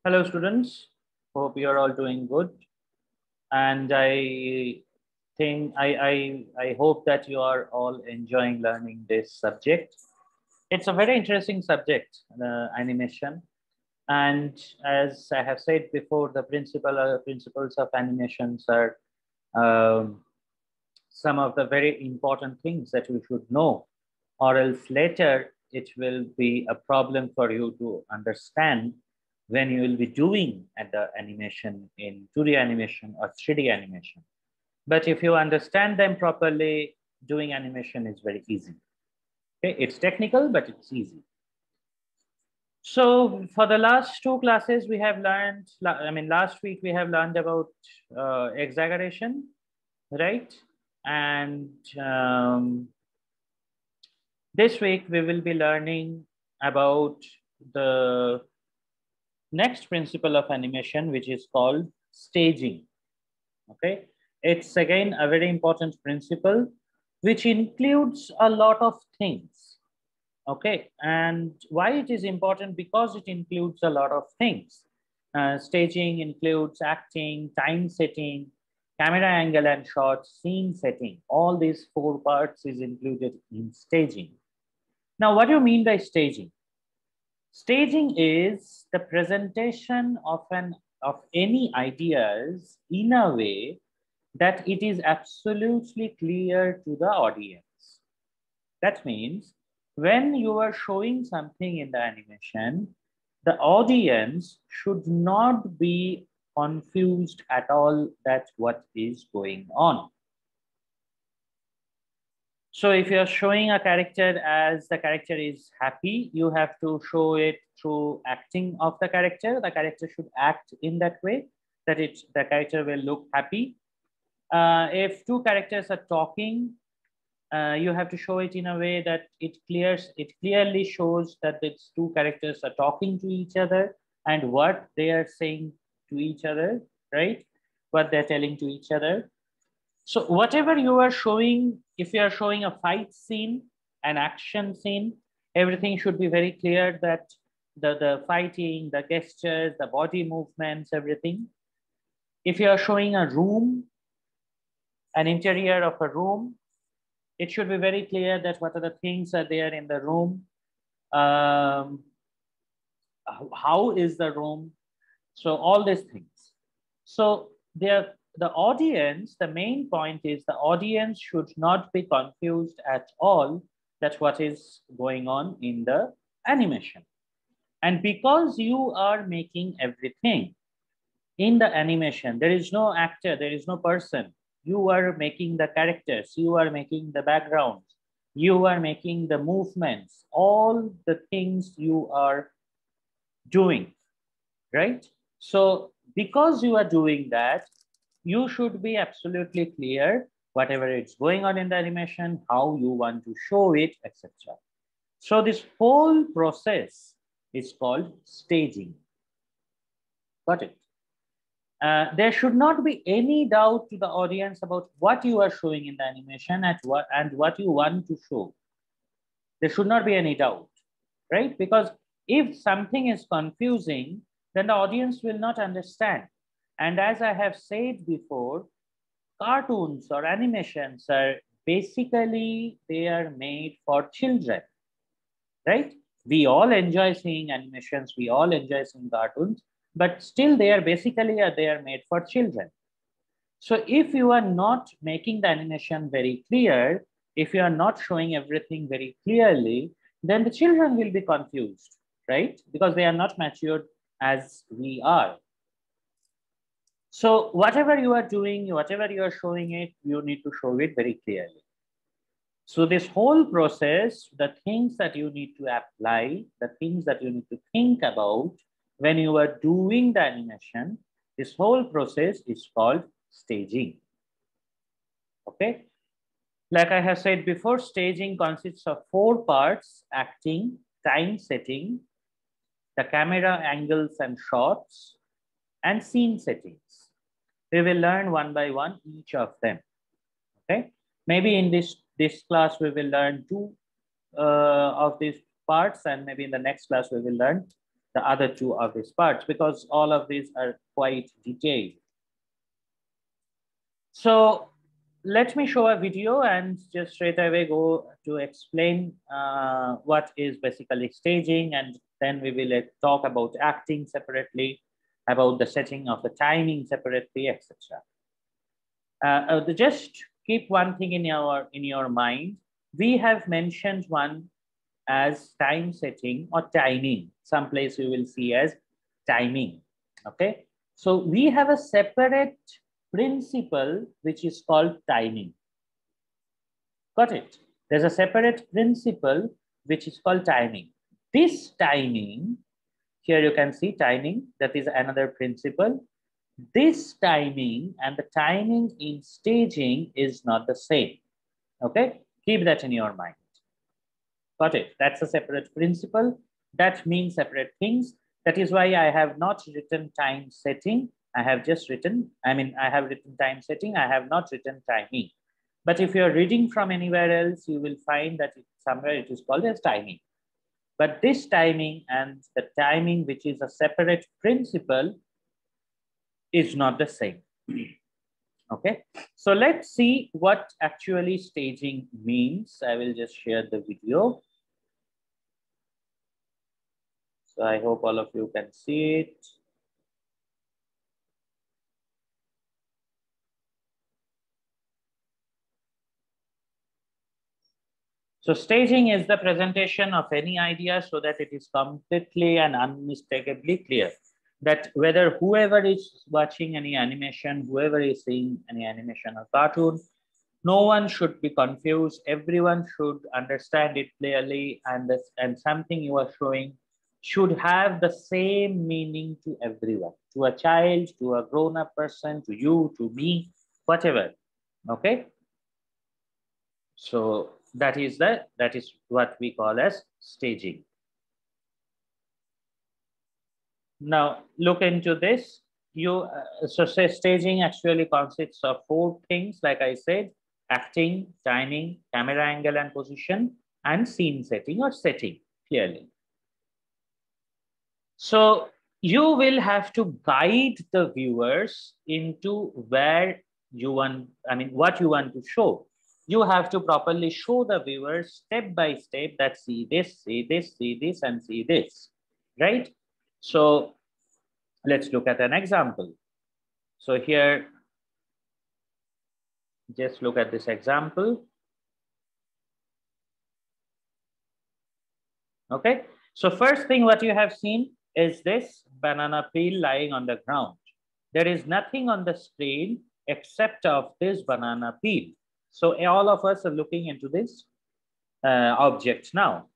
Hello, students. Hope you are all doing good. And I hope that you are all enjoying learning this subject. It's a very interesting subject, animation. And as I have said before, the principles of animations are um, some of the very important things that you should know, or else later it will be a problem for you to understand when you will be doing at the animation in 2D animation or 3D animation. But if you understand them properly, doing animation is very easy. Okay, it's technical, but it's easy. So for the last two classes, we have learned. I mean, last week we have learned about exaggeration, right? And this week, we will be learning about the next principle of animation, which is called staging. Okay, it's again a very important principle, which includes a lot of things. Okay, and why it is important? Because it includes a lot of things. Staging includes acting, time setting, camera angle and shot, scene setting. All these four parts is included in staging. Now, what do you mean by staging? Staging is the presentation of any ideas in a way that it is absolutely clear to the audience. That means when you are showing something in the animation, the audience should not be confused at all that what is going on. So if you're showing a character as the character is happy, you have to show it through acting of the character. The character should act in that way that the character will look happy. If two characters are talking, you have to show it in a way that it clearly shows that these two characters are talking to each other and what they are saying to each other, right? What they're telling to each other. So whatever you are showing, if you are showing a fight scene, an action scene, everything should be very clear that the fighting, the gestures, the body movements, everything. If you are showing a room, an interior of a room, it should be very clear that what are the things are there in the room. Um, how is the room? So all these things. So the audience, the main point is the audience should not be confused at all that what is going on in the animation. And because you are making everything in the animation, there is no actor, there is no person. You are making the characters, you are making the backgrounds, you are making the movements, all the things you are doing, right? So because you are doing that, you should be absolutely clear whatever it's going on in the animation, how you want to show it, etc. So this whole process is called staging. Got it? There should not be any doubt to the audience about what you are showing in the animation and what you want to show. There should not be any doubt, right? Because if something is confusing, then the audience will not understand. And as I have said before, cartoons or animations are basically they are made for children, right? We all enjoy seeing animations, we all enjoy seeing cartoons, but still they are basically they are made for children. So if you are not making the animation very clear, if you are not showing everything very clearly, then the children will be confused, right? Because they are not matured as we are. So whatever you are doing, whatever you are showing it, you need to show it very clearly. So this whole process, the things that you need to apply, the things that you need to think about when you are doing the animation, this whole process is called staging. Okay. Like I have said before, staging consists of four parts: acting, time setting, the camera angles and shots, and scene settings. We will learn one by one each of them. Okay. Maybe in this class, we will learn two of these parts, and maybe in the next class, we will learn the other two of these parts, because all of these are quite detailed. So let me show a video and just straight away go to explain what is basically staging, and then we will talk about acting separately, about the setting of the timing separately, etc. Just keep one thing in your mind. We have mentioned one as time setting or timing. Someplace you will see as timing. Okay, so we have a separate principle which is called timing. Got it? There's a separate principle which is called timing. This timing, here you can see timing, that is another principle. This timing and the timing in staging is not the same. Okay, keep that in your mind. Got it? That's a separate principle. That means separate things. That is why I have not written time setting. I have just written, I have written time setting. I have not written timing. But if you're reading from anywhere else, you will find that somewhere it is called as timing. But this timing and the timing, which is a separate principle, is not the same. Okay, so let's see what actually staging means. I will just share the video. So I hope all of you can see it. So staging is the presentation of any idea so that it is completely and unmistakably clear that whether whoever is watching any animation, whoever is seeing any animation or cartoon, no one should be confused. Everyone should understand it clearly, and something you are showing should have the same meaning to everyone, to a child, to a grown-up person, to you, to me, whatever. Okay. So that is what we call as staging. Now look into this. So say staging actually consists of 4 things, like I said: acting, timing, camera angle and position, and scene setting or setting clearly. So you will have to guide the viewers into where you want, what you want to show. You have to properly show the viewers step by step that see this, and see this, right? So let's look at an example. So here, just look at this example. Okay, so first thing what you have seen is this banana peel lying on the ground. There is nothing on the screen except of this banana peel. So all of us are looking into this object now.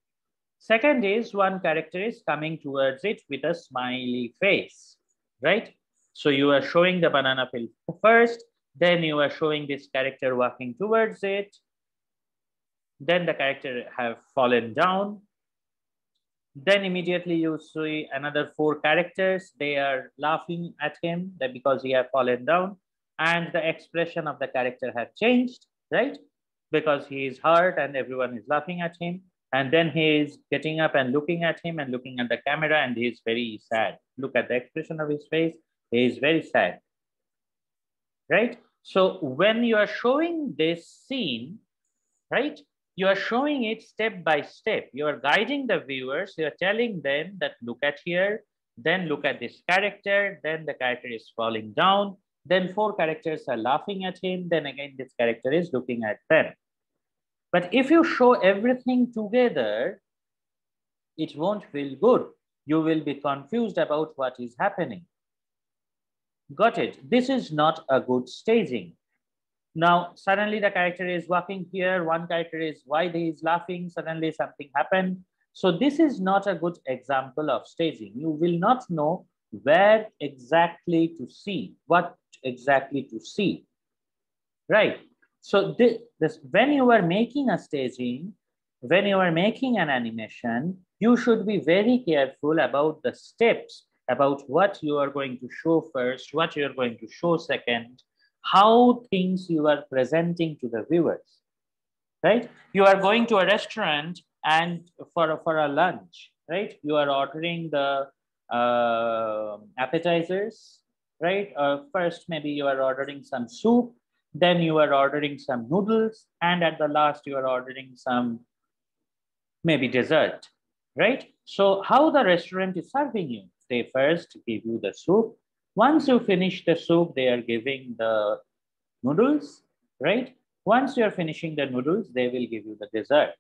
Second is one character is coming towards it with a smiley face, right? So you are showing the banana peel first, then you are showing this character walking towards it. Then the character have fallen down. Then immediately you see another 4 characters. They are laughing at him because he have fallen down, and the expression of the character have changed, right? Because he is hurt and everyone is laughing at him. And then he is getting up and looking at him and looking at the camera, and he is very sad. Look at the expression of his face. He is very sad, right? So when you are showing this scene, right, you are showing it step by step. You are guiding the viewers. You are telling them that look at here, then look at this character, then the character is falling down, then 4 characters are laughing at him, then again this character is looking at them. But if you show everything together, it won't feel good. You will be confused about what is happening. Got it? This is not a good staging. Now, suddenly the character is walking here, one character is why he is laughing, suddenly something happened. So this is not a good example of staging. You will not know where exactly to see, what exactly to see, right? So when you are making a staging, when you are making an animation, you should be very careful about the steps, about what you are going to show first, what you are going to show second, how things you are presenting to the viewers, right? You are going to a restaurant and for a lunch, right? You are ordering the appetizers, right? First, maybe you are ordering some soup, then you are ordering some noodles, and at the last, you are ordering some maybe dessert, right? So how the restaurant is serving you? They first give you the soup. Once you finish the soup, they are giving the noodles, right? Once you're finishing the noodles, they will give you the dessert,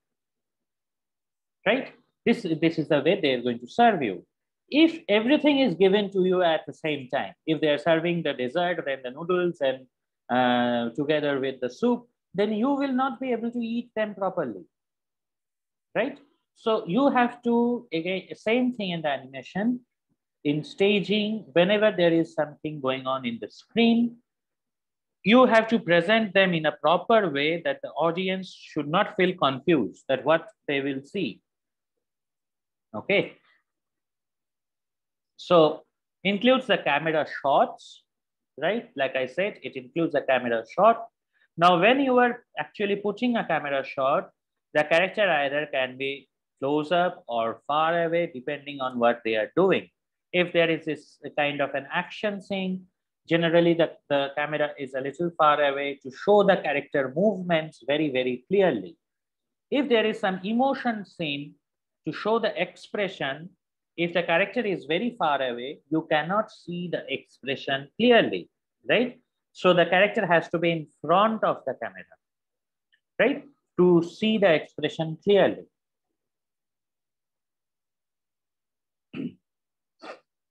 right? This is the way they're going to serve you. If everything is given to you at the same time, if they're serving the dessert, then the noodles and together with the soup, then you will not be able to eat them properly, right? So you have to, again, same thing in the animation, in staging, whenever there is something going on in the screen, you have to present them in a proper way that the audience should not feel confused that what they will see. Okay. So includes the camera shots, right? Like I said, it includes a camera shot. Now, when you are actually putting a camera shot, the character either can be close up or far away, depending on what they are doing. If there is this kind of an action scene, generally the camera is a little far away to show the character movements very, very clearly. If there is some emotion scene to show the expression, if the character is very far away, you cannot see the expression clearly, right? So the character has to be in front of the camera, right? To see the expression clearly.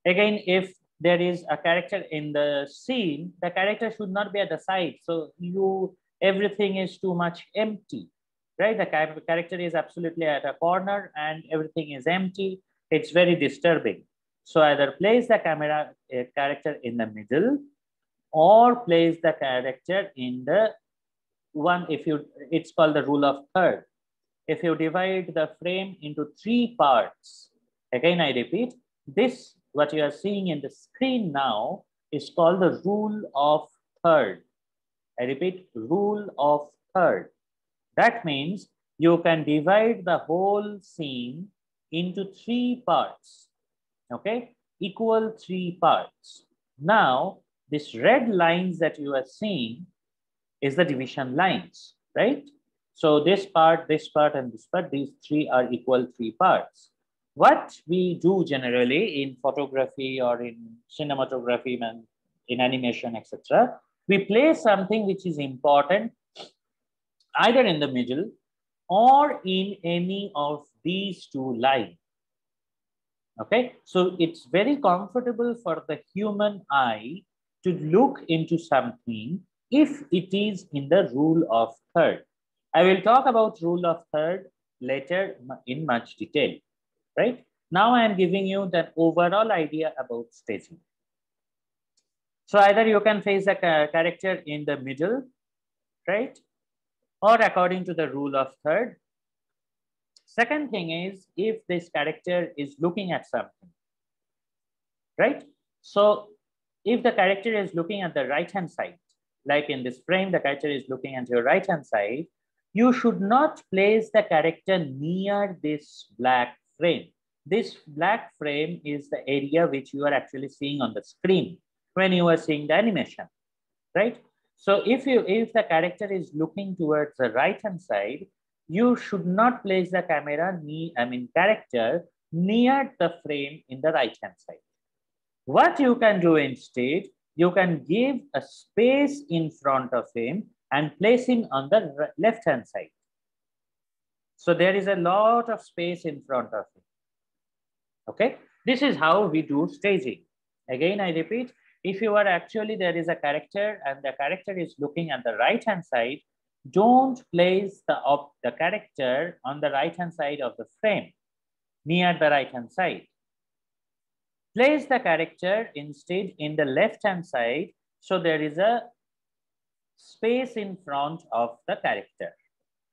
Again, if there is a character in the scene, the character should not be at the side. So everything is too much empty, right? The character is absolutely at a corner and everything is empty. It's very disturbing. So either place the character in the middle or place the character in the one, it's called the rule of third. If you divide the frame into 3 parts, again, I repeat, this, what you are seeing in the screen now is called the rule of third. I repeat, rule of third. That means you can divide the whole scene into 3 parts, okay? Equal 3 parts. Now, this red lines that you are seeing is the division lines, right? So this part, and this part, these 3 are equal 3 parts. What we do generally in photography or in cinematography, in animation, etc., we place something which is important either in the middle or in any of these 2 lines. Okay, so it's very comfortable for the human eye to look into something if it is in the rule of third. I will talk about rule of third later in much detail, right? Now I am giving you the overall idea about staging. So either you can face a character in the middle, right? Or according to the rule of third. Second thing is if this character is looking at something, right? So if the character is looking at the right-hand side, like in this frame, the character is looking at your right-hand side, you should not place the character near this black frame. This black frame is the area which you are actually seeing on the screen when you are seeing the animation, right? So if the character is looking towards the right-hand side, you should not place the character near the frame in the right-hand side. What you can do instead, you can give a space in front of him and place him on the left-hand side. So there is a lot of space in front of him. Okay, this is how we do staging. Again, I repeat, if you are actually, there is a character and the character is looking at the right-hand side, don't place the character on the right-hand side of the frame, near the right-hand side. Place the character instead in the left-hand side, so there is a space in front of the character.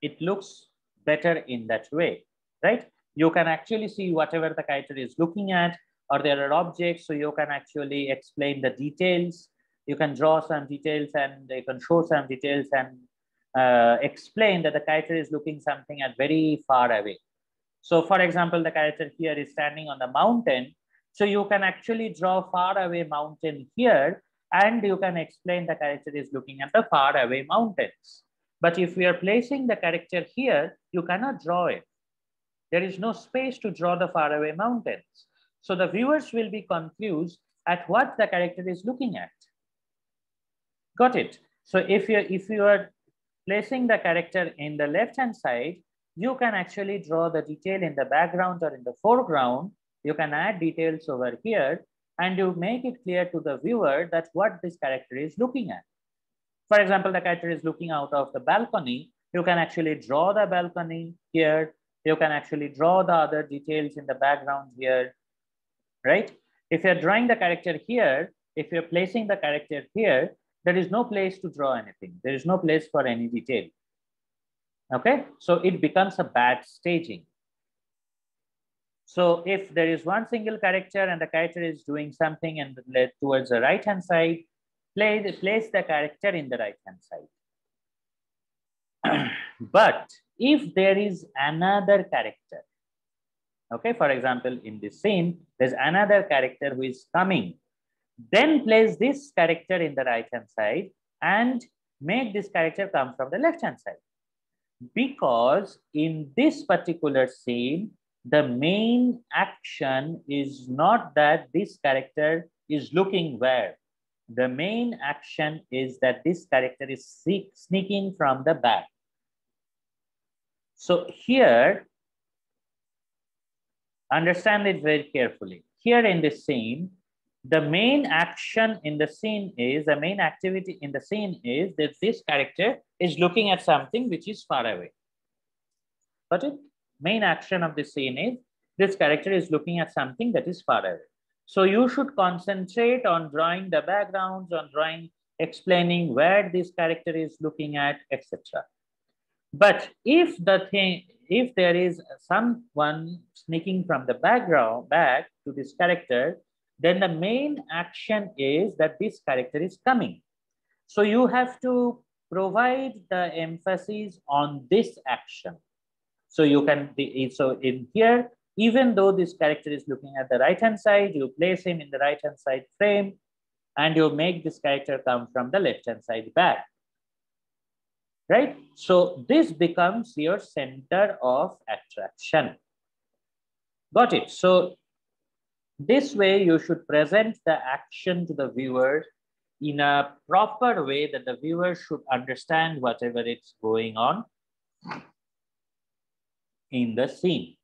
It looks better in that way, right? You can actually see whatever the character is looking at, or there are objects, so you can actually explain the details. You can draw some details and you can show some details and explain that the character is looking something at very far away. So for example, the character here is standing on the mountain. So you can actually draw far away mountain here, and you can explain the character is looking at the far away mountains. But if we are placing the character here, you cannot draw it. There is no space to draw the far away mountains. So the viewers will be confused at what the character is looking at. Got it? So if you are placing the character in the left hand side, you can actually draw the detail in the background or in the foreground. You can add details over here, and you make it clear to the viewer that what this character is looking at. For example, the character is looking out of the balcony. You can actually draw the balcony here. You can actually draw the other details in the background here, right? If you're drawing the character here, if you're placing the character here, there is no place to draw anything. There is no place for any detail. Okay, so it becomes a bad staging. So if there is one single character and the character is doing something and led towards the right hand side, place the character in the right hand side. But if there is another character, okay, for example, in this scene, there's another character who is coming, then place this character in the right hand side and make this character come from the left hand side. Because in this particular scene, the main action is not that this character is looking where. The main action is that this character is sneaking from the back. So here, understand it very carefully. Here in this scene, the main action in the scene is, the main activity in the scene is that this character is looking at something which is far away. But the main action of the scene is this character is looking at something that is far away. So you should concentrate on drawing the backgrounds, on drawing, explaining where this character is looking at, etc. But if there is someone sneaking from the background back to this character, then the main action is that this character is coming. So you have to provide the emphasis on this action. So you can be, so in here, even though this character is looking at the right hand side, you place him in the right hand side frame and you make this character come from the left hand side back. Right? So this becomes your center of attraction. Got it? So this way you should present the action to the viewer in a proper way that the viewer should understand whatever it's going on in the scene.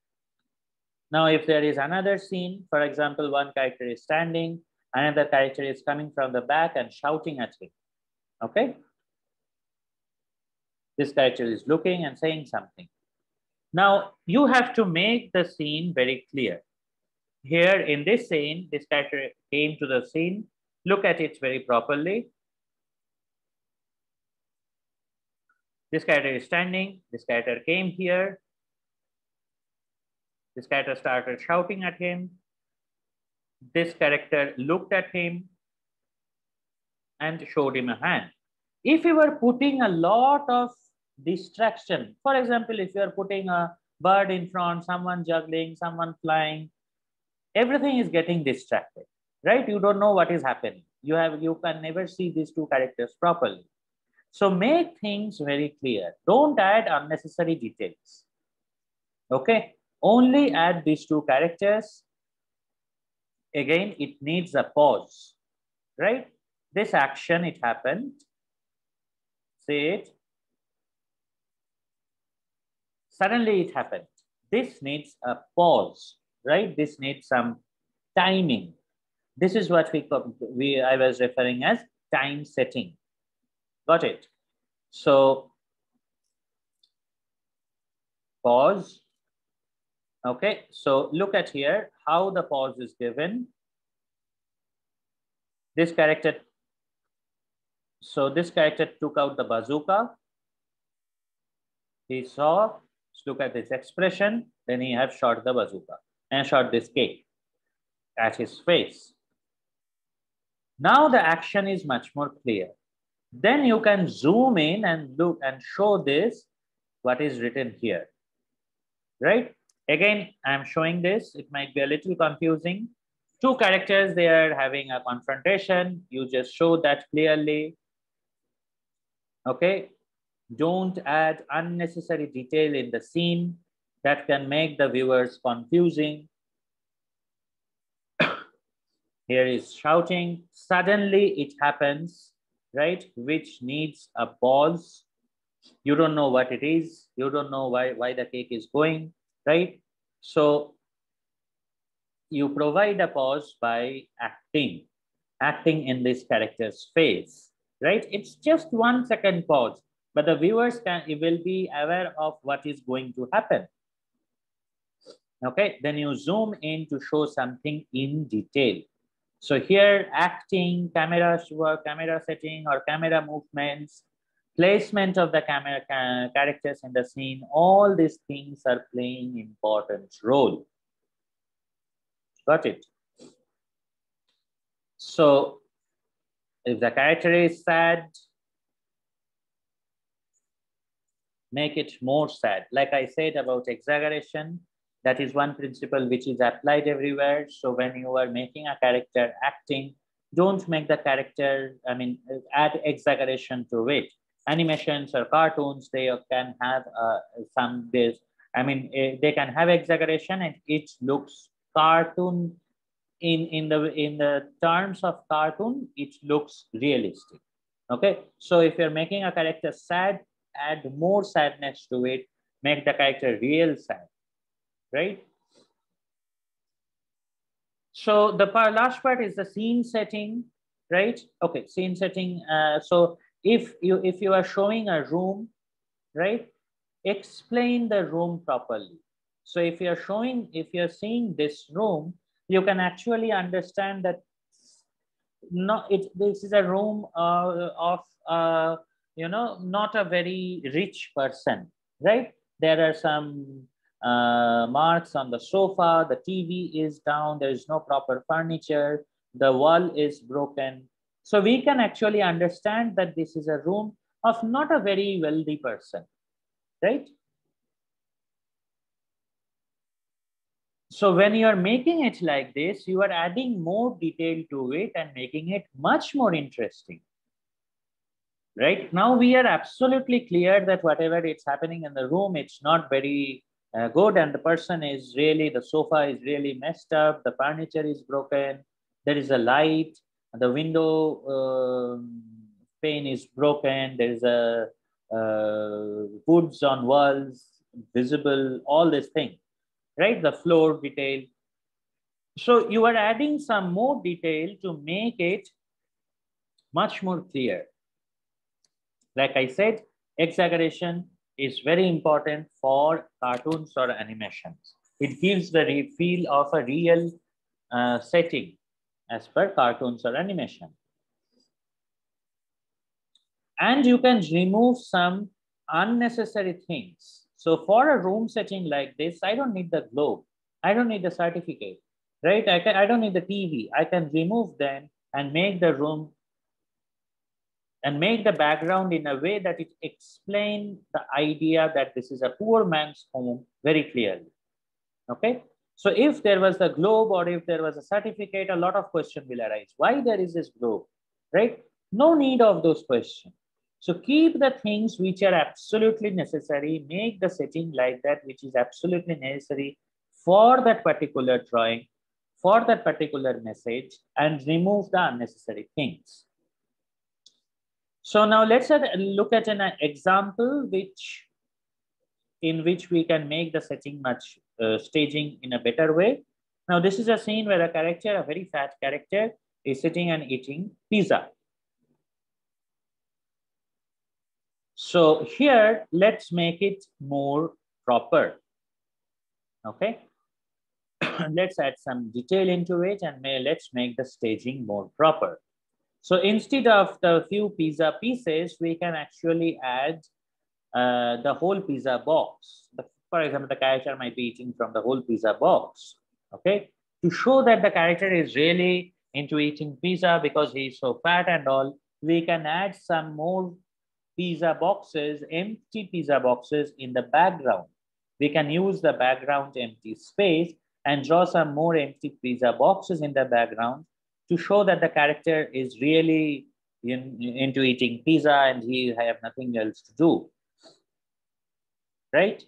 Now, if there is another scene, for example, one character is standing, another character is coming from the back and shouting at him. Okay? This character is looking and saying something. Now, you have to make the scene very clear. Here in this scene, this character came to the scene. Look at it very properly. This character is standing. This character came here. This character started shouting at him. This character looked at him and showed him a hand. If you were putting a lot of distraction, for example, if you are putting a bird in front, someone juggling, someone flying, everything is getting distracted, right? You don't know what is happening. You can never see these two characters properly. So make things very clear. Don't add unnecessary details. Okay, only add these two characters. Again, it needs a pause, right? This action, it happened. Say it. Suddenly it happened. This needs a pause, right? This needs some timing. This is what I was referring as time setting. Got it? So pause. Okay, so look at here how the pause is given. This character, so this character took out the bazooka. He saw, look at this expression, then he have shot the bazooka and shot this cake at his face. Now the action is much more clear. Then you can zoom in and look and show this, what is written here, right? Again, I'm showing this. It might be a little confusing. Two characters, they are having a confrontation. You just show that clearly. Okay. Don't add unnecessary detail in the scene that can make the viewers confusing. Here is shouting. Suddenly it happens, right? Which needs a pause. You don't know what it is. You don't know why the cake is going, right? So you provide a pause by acting in this character's face, right? It's just 1 second pause, but the viewers will be aware of what is going to happen. Okay, then you zoom in to show something in detail. So here, acting, camera work, camera setting, or camera movements, placement of the camera characters in the scene, all these things are playing important role. Got it? So if the character is sad, make it more sad. Like I said about exaggeration, that is one principle which is applied everywhere. So when you are making a character acting, don't make the character, add exaggeration to it. Animations or cartoons, they can have some this, they can have exaggeration and it looks cartoon in the terms of cartoon, it looks realistic. Okay, so if you're making a character sad, add more sadness to it, make the character real sad, right? So the last part is the scene setting, right? Okay, scene setting. So if you are showing a room, right, explain the room properly. So if you're seeing this room, you can actually understand that this is a room of not a very rich person, right? There are some marks on the sofa, the TV is down, there is no proper furniture, the wall is broken. So we can actually understand that this is a room of not a very wealthy person, right? So when you are making it like this, you are adding more detail to it and making it much more interesting. Right now, we are absolutely clear that whatever it's happening in the room, it's not very good, and the person is really, the sofa is really messed up, the furniture is broken, there is a light, the window pane is broken, there is a woods on walls visible, all these things, right? The floor detail. So you are adding some more detail to make it much more clear. Like I said, exaggeration is very important for cartoons or animations. It gives the feel of a real setting as per cartoons or animation. And you can remove some unnecessary things. So for a room setting like this, I don't need the globe. I don't need the certificate, right? I don't need the TV. I can remove them and make the room and make the background in a way that it explains the idea that this is a poor man's home very clearly. Okay. So if there was the globe or if there was a certificate, a lot of questions will arise. Why there is this globe, right? No need of those questions. So keep the things which are absolutely necessary, make the setting like that, which is absolutely necessary for that particular drawing, for that particular message, and remove the unnecessary things. So now let's look at an example in which we can make the setting much staging in a better way. Now this is a scene where a character, a very fat character, is sitting and eating pizza. So here, let's make it more proper. Okay. Let's add some detail into it and let's make the staging more proper. So instead of the few pizza pieces, we can actually add the whole pizza box. For example, the character might be eating from the whole pizza box, okay? To show that the character is really into eating pizza because he's so fat and all, we can add some more pizza boxes, empty pizza boxes in the background. We can use the background empty space and draw some more empty pizza boxes in the background to show that the character is really into eating pizza and he have nothing else to do, right?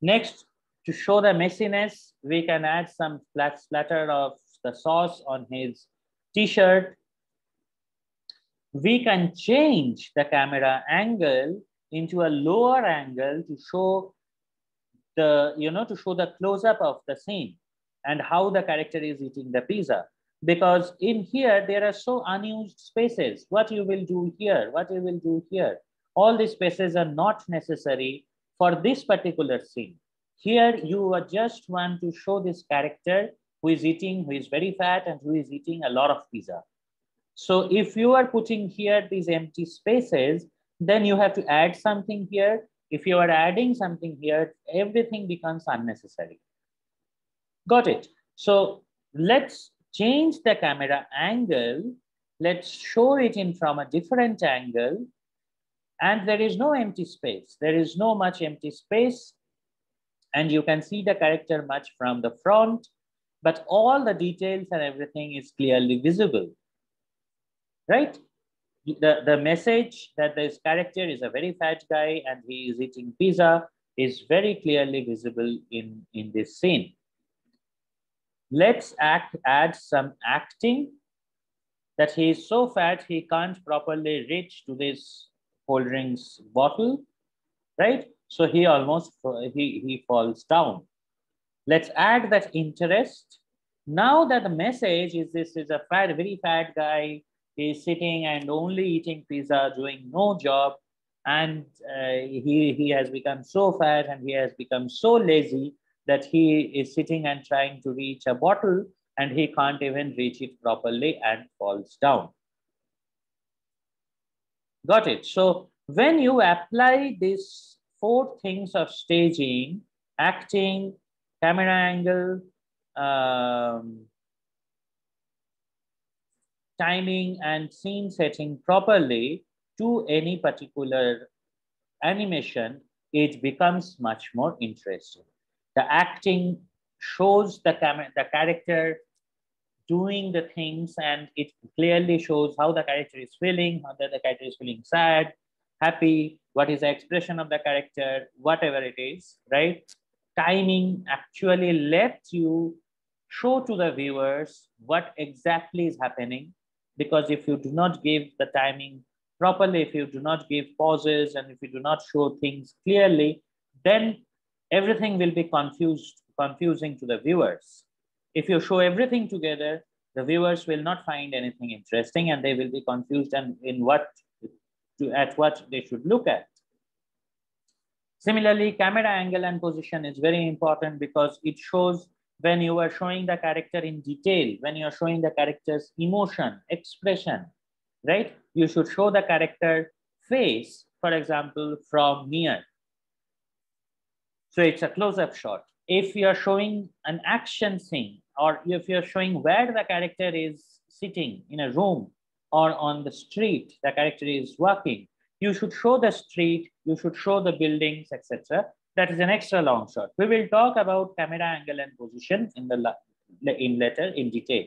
Next, to show the messiness, we can add some splatter of the sauce on his t-shirt. We can change the camera angle into a lower angle to show to show the close-up of the scene and how the character is eating the pizza. Because in here, there are so unused spaces. What you will do here, what you will do here. All these spaces are not necessary for this particular scene. Here, you are just want to show this character who is eating, who is very fat and who is eating a lot of pizza. So if you are putting here these empty spaces, then you have to add something here. If you are adding something here, everything becomes unnecessary. Got it? So let's change the camera angle. Let's show it in from a different angle. And there is no empty space. There is no much empty space. And you can see the character much from the front, but all the details and everything is clearly visible, right? The message that this character is a very fat guy and he is eating pizza is very clearly visible in this scene. Let's add some acting that he is so fat he can't properly reach to this cold drinks bottle, right? So he almost he falls down. Let's add that interest. Now that the message is this is a very fat guy, he's sitting and only eating pizza, doing no job, and he has become so fat and he has become so lazy that he is sitting and trying to reach a bottle and he can't even reach it properly and falls down. Got it? So when you apply these 4 things of staging, acting, camera angle, timing and scene setting properly to any particular animation, it becomes much more interesting. The acting shows the character doing the things and it clearly shows how the character is feeling, how the character is feeling sad, happy, what is the expression of the character, whatever it is, right? Timing actually lets you show to the viewers what exactly is happening, because if you do not give the timing properly, if you do not give pauses and if you do not show things clearly, then everything will be confusing to the viewers. If you show everything together, the viewers will not find anything interesting and they will be confused and at what they should look at. Similarly, camera angle and position is very important because it shows when you are showing the character in detail, when you are showing the character's emotion, expression, right? You should show the character face, for example, from near. So it's a close-up shot. If you are showing an action scene, or if you're showing where the character is sitting in a room or on the street, the character is walking, you should show the street, you should show the buildings, etc. That is an extra long shot. We will talk about camera angle and position in later in detail.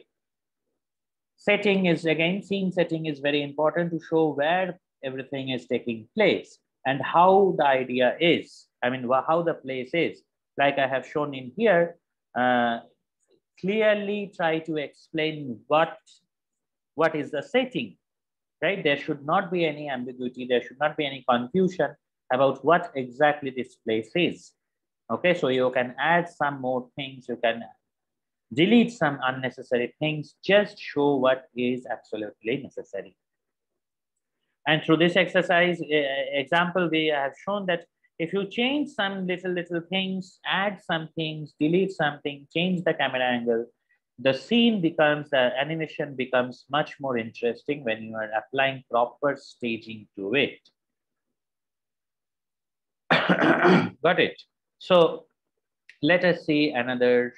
Setting is again, scene setting is very important to show where everything is taking place and how the idea is. I mean, how the place is. Like I have shown in here, clearly try to explain what is the setting, right? There should not be any ambiguity. There should not be any confusion about what exactly this place is. Okay, so you can add some more things. You can delete some unnecessary things. Just show what is absolutely necessary. And through this exercise example, we have shown that if you change some little things, add some things, delete something, change the camera angle, the scene becomes, the animation becomes much more interesting when you are applying proper staging to it. Got it? So let us see another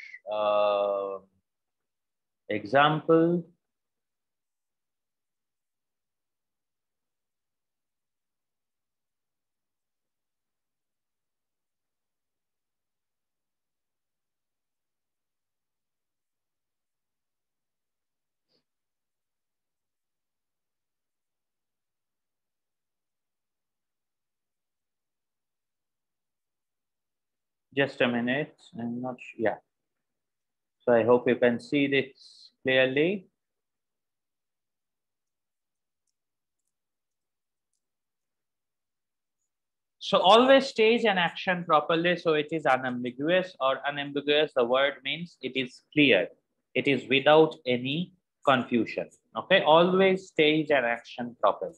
example. Just a minute. I'm not sure. Yeah. So I hope you can see this clearly. So always stage an action properly so it is unambiguous, or unambiguous, the word means it is clear. It is without any confusion. Okay, always stage an action properly.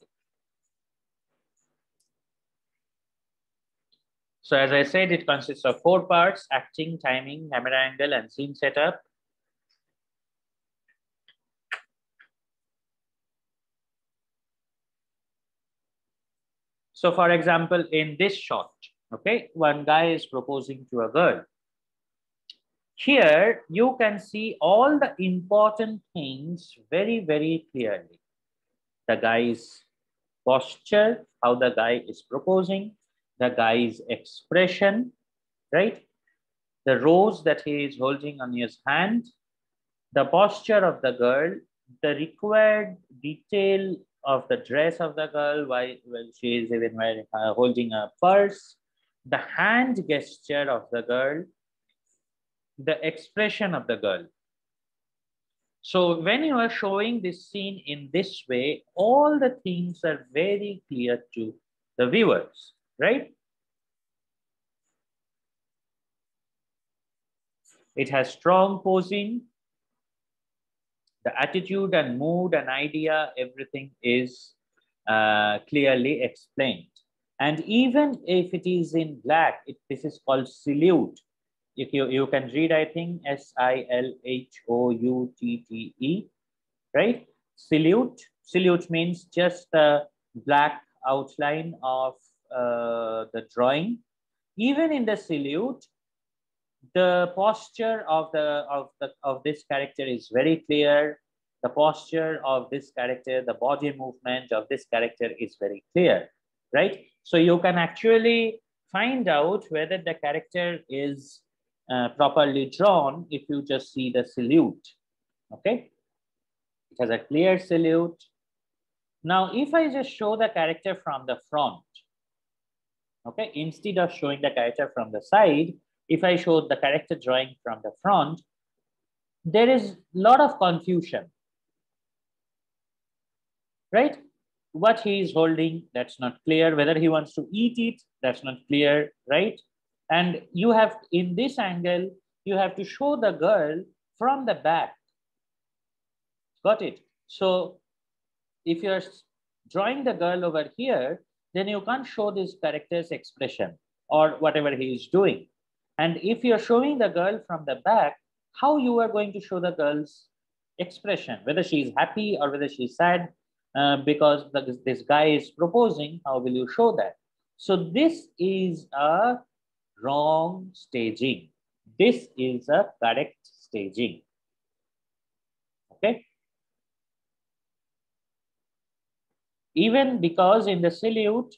So as I said, it consists of 4 parts: acting, timing, camera angle, and scene setup. So for example, in this shot, okay, one guy is proposing to a girl. Here you can see all the important things very, very clearly. The guy's posture, how the guy is proposing, the guy's expression, right? The rose that he is holding on his hand, the posture of the girl, the required detail of the dress of the girl while she is even wearing, holding a purse, the hand gesture of the girl, the expression of the girl. So when you are showing this scene in this way, all the things are very clear to the viewers, right? It has strong posing, the attitude and mood and idea, everything is clearly explained. And even if it is in black, this is called silhouette. If you can read, I think Silhoutte, right? Silhouette. Silhouette means just the black outline of the drawing. Even in the silhouette, the posture of this character is very clear. The posture of this character, the body movement of this character is very clear, right? So you can actually find out whether the character is properly drawn if you just see the silhouette. Okay, it has a clear silhouette. Now if I just show the character from the front, okay, instead of showing the character from the side, if I show the character drawing from the front, there is a lot of confusion, right? What he is holding, that's not clear. Whether he wants to eat it, that's not clear, right? And you have, in this angle, you have to show the girl from the back. Got it? So if you're drawing the girl over here, then you can't show this character's expression or whatever he is doing. And if you're showing the girl from the back, how you are going to show the girl's expression, whether she is happy or whether she's sad, because this guy is proposing, how will you show that? So this is a wrong staging. This is a correct staging. Okay. Even because in the silhouette,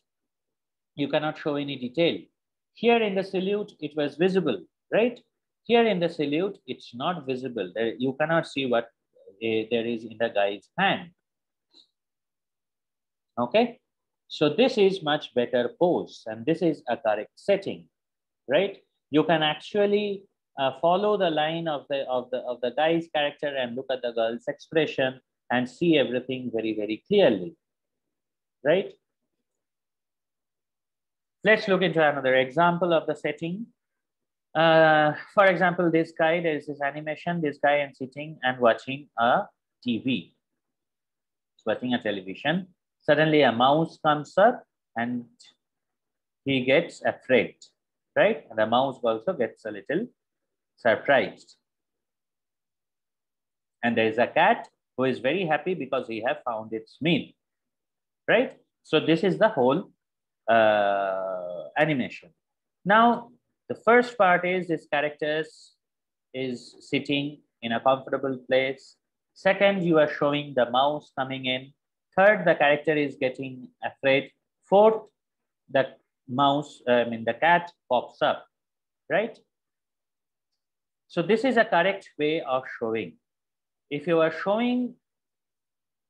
you cannot show any detail. Here in the silhouette, it was visible, right? Here in the silhouette, it's not visible. You cannot see what there is in the guy's hand. Okay, so this is much better pose, and this is a correct setting, right? You can actually follow the line of the guy's character and look at the girl's expression and see everything very, very clearly, right? Let's look into another example of the setting. For example, this guy, there is this animation, this guy is sitting and watching a TV. He's watching a television. Suddenly a mouse comes up and he gets afraid, right? And the mouse also gets a little surprised. And there is a cat who is very happy because he have found its meal, right? So this is the whole animation. Now, the first part is this character is sitting in a comfortable place. Second, you are showing the mouse coming in. Third, the character is getting afraid. Fourth, the the cat pops up, right? So this is a correct way of showing. If you are showing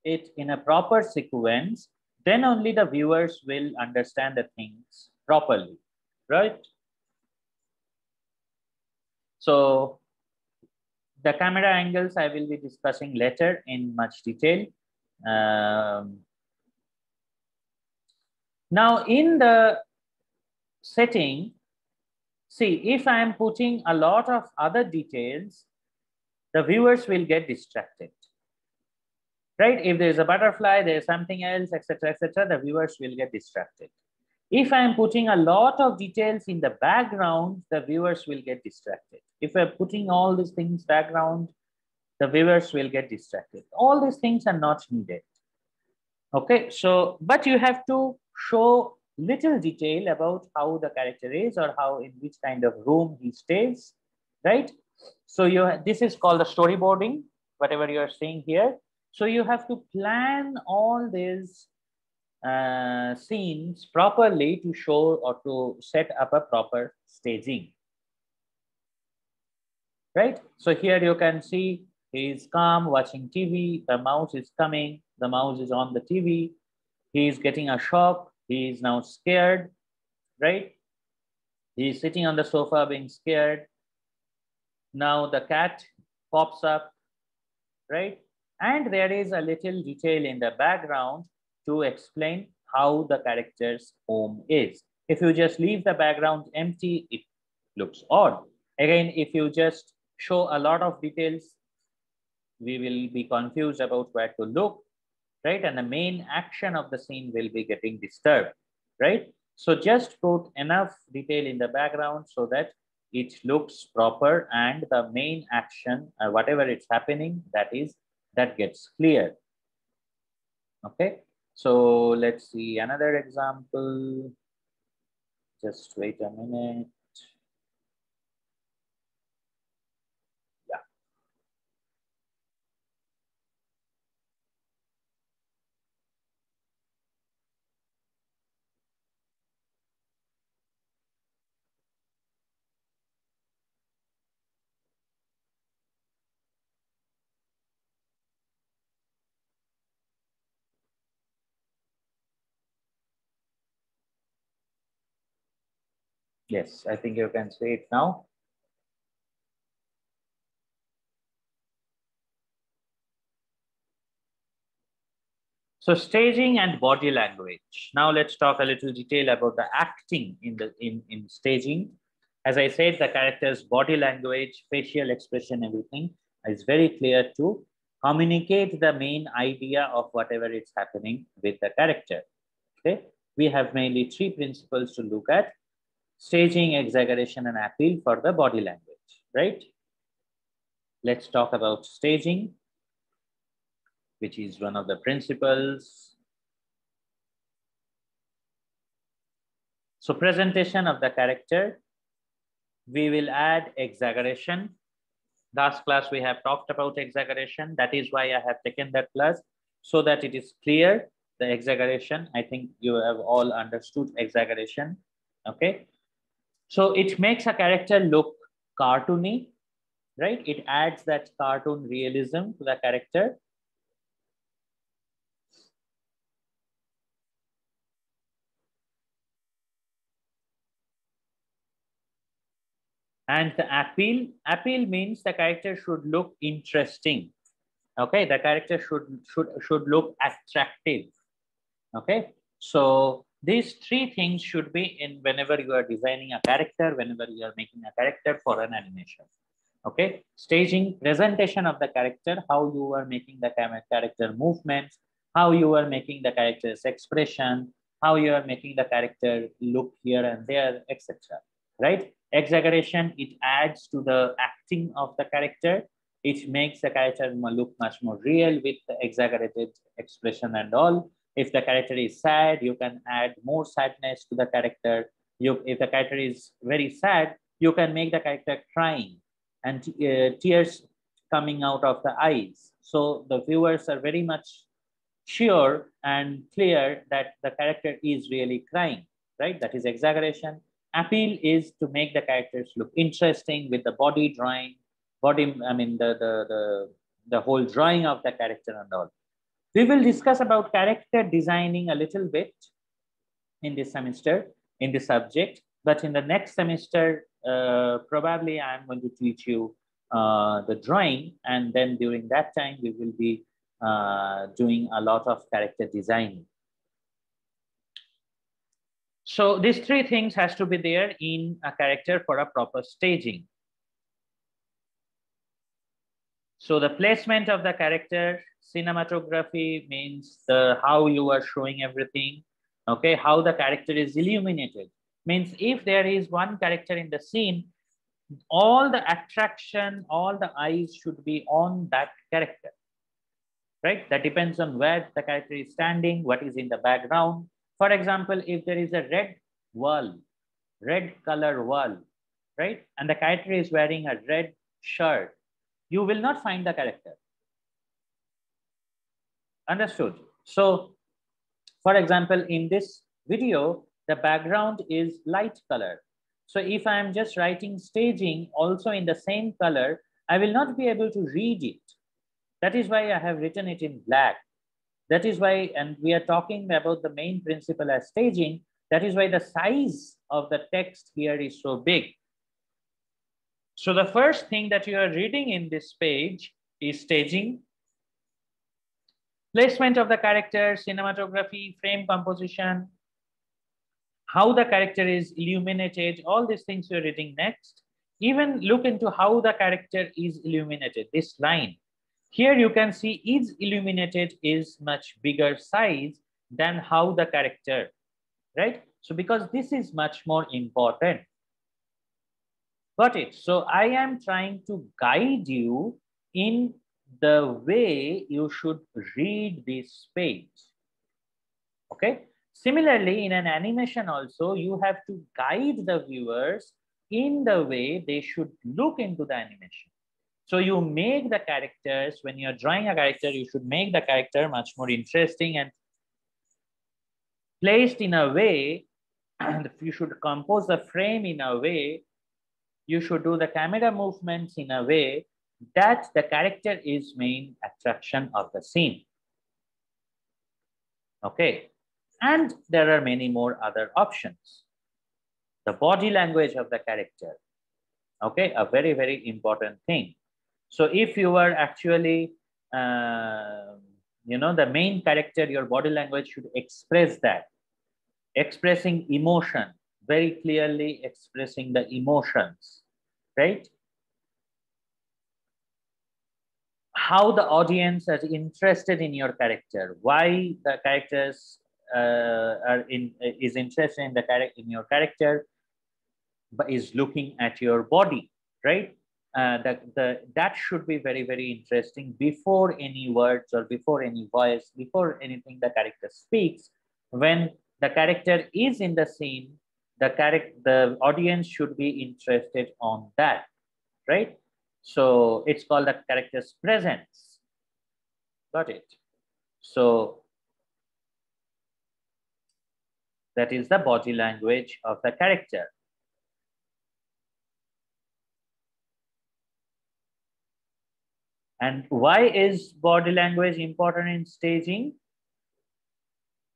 it in a proper sequence, then only the viewers will understand the things properly, right? So the camera angles I will be discussing later in much detail. Now in the setting, see, if I am putting a lot of other details, the viewers will get distracted, right? If there's a butterfly, there's something else, etc., the viewers will get distracted. If I'm putting a lot of details in the background, the viewers will get distracted. If I'm putting all these things background, the viewers will get distracted. All these things are not needed. Okay, so, but you have to show little detail about how the character is or how in which kind of room he stays, right? So this is called the storyboarding, whatever you are seeing here. So you have to plan all these scenes properly to show or to set up a proper staging, right? So here you can see he is calm watching TV, the mouse is coming, the mouse is on the TV, he is getting a shock, he is now scared, right? He is sitting on the sofa being scared. Now the cat pops up, right? And there is a little detail in the background to explain how the character's home is. If you just leave the background empty, it looks odd. Again, if you just show a lot of details, we will be confused about where to look, right? And the main action of the scene will be getting disturbed, right? So just put enough detail in the background so that it looks proper and the main action, whatever it's happening, that gets clear. Okay, so let's see another example. Just wait a minute. Yeah. Yes, I think you can see it now. So staging and body language. Now let's talk a little detail about the acting in staging. As I said, the character's body language, facial expression, everything is very clear to communicate the main idea of whatever is happening with the character. Okay, we have mainly three principles to look at: staging, exaggeration, and appeal for the body language, right? Let's talk about staging, which is one of the principles. So presentation of the character, we will add exaggeration. Last class we have talked about exaggeration. That is why I have taken that class, so that it is clear the exaggeration. I think you have all understood exaggeration. Okay, so it makes a character look cartoony, right? It adds that cartoon realism to the character. And the appeal means the character should look interesting. Okay, the character should look attractive. Okay, so these three things should be in whenever you are designing a character, whenever you are making a character for an animation. Okay, staging, presentation of the character, how you are making the character movements, how you are making the character's expression, how you are making the character look here and there, etc. Right? Exaggeration, it adds to the acting of the character. It makes the character look much more real with the exaggerated expression and all. If the character is sad, you can add more sadness to the character. If the character is very sad, you can make the character crying and tears coming out of the eyes. So the viewers are very much sure and clear that the character is really crying, right? That is exaggeration. Appeal is to make the characters look interesting with the body drawing, the whole drawing of the character and all. We will discuss about character designing a little bit in this semester, in this subject. But in the next semester, probably I'm going to teach you the drawing, and then during that time, we will be doing a lot of character design. So these three things has to be there in a character for a proper staging. So the placement of the character, cinematography means the how you are showing everything, okay, how the character is illuminated. Means if there is one character in the scene, all the attraction, all the eyes should be on that character, right? That depends on where the character is standing, what is in the background. For example, if there is a red wall, red color wall, right? And the character is wearing a red shirt, you will not find the character. Understood? So, for example, in this video, the background is light color. So if I'm just writing staging also in the same color, I will not be able to read it. That is why I have written it in black. That is why, and we are talking about the main principle as staging. That is why the size of the text here is so big. So the first thing that you are reading in this page is staging, placement of the character, cinematography, frame composition, how the character is illuminated, all these things you're reading next. Even look into how the character is illuminated, this line. Here you can see is illuminated is much bigger size than how the character, right? So because this is much more important. Got it? So I am trying to guide you in the way you should read this page, okay? Similarly, in an animation also, you have to guide the viewers in the way they should look into the animation. So you make the characters, when you're drawing a character, you should make the character much more interesting and placed in a way, and you should compose the frame in a way, you should do the camera movements in a way that the character is main attraction of the scene. Okay. And there are many more other options. The body language of the character, okay, a very, very important thing. So if you are actually, the main character, your body language should express that, expressing emotion, very clearly expressing the emotions, right? How the audience is interested in your character, why the characters is interested in the character, in your character, but is looking at your body, right? That should be very, very interesting before any words or before any voice, before anything the character speaks. When the character is in the scene, the audience should be interested on that, right? So it's called the character's presence. Got it? So that is the body language of the character. And why is body language important in staging?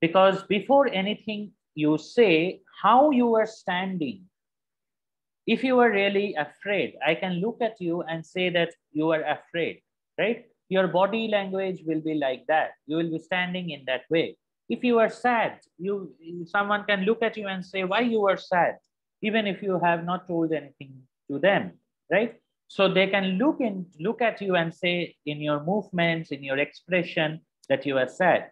Because before anything you say, how you are standing. If you are really afraid, I can look at you and say that you are afraid, right? Your body language will be like that. You will be standing in that way. If you are sad, someone can look at you and say why you are sad, even if you have not told anything to them, right? So they can look at you and say in your movements, in your expression, that you are sad,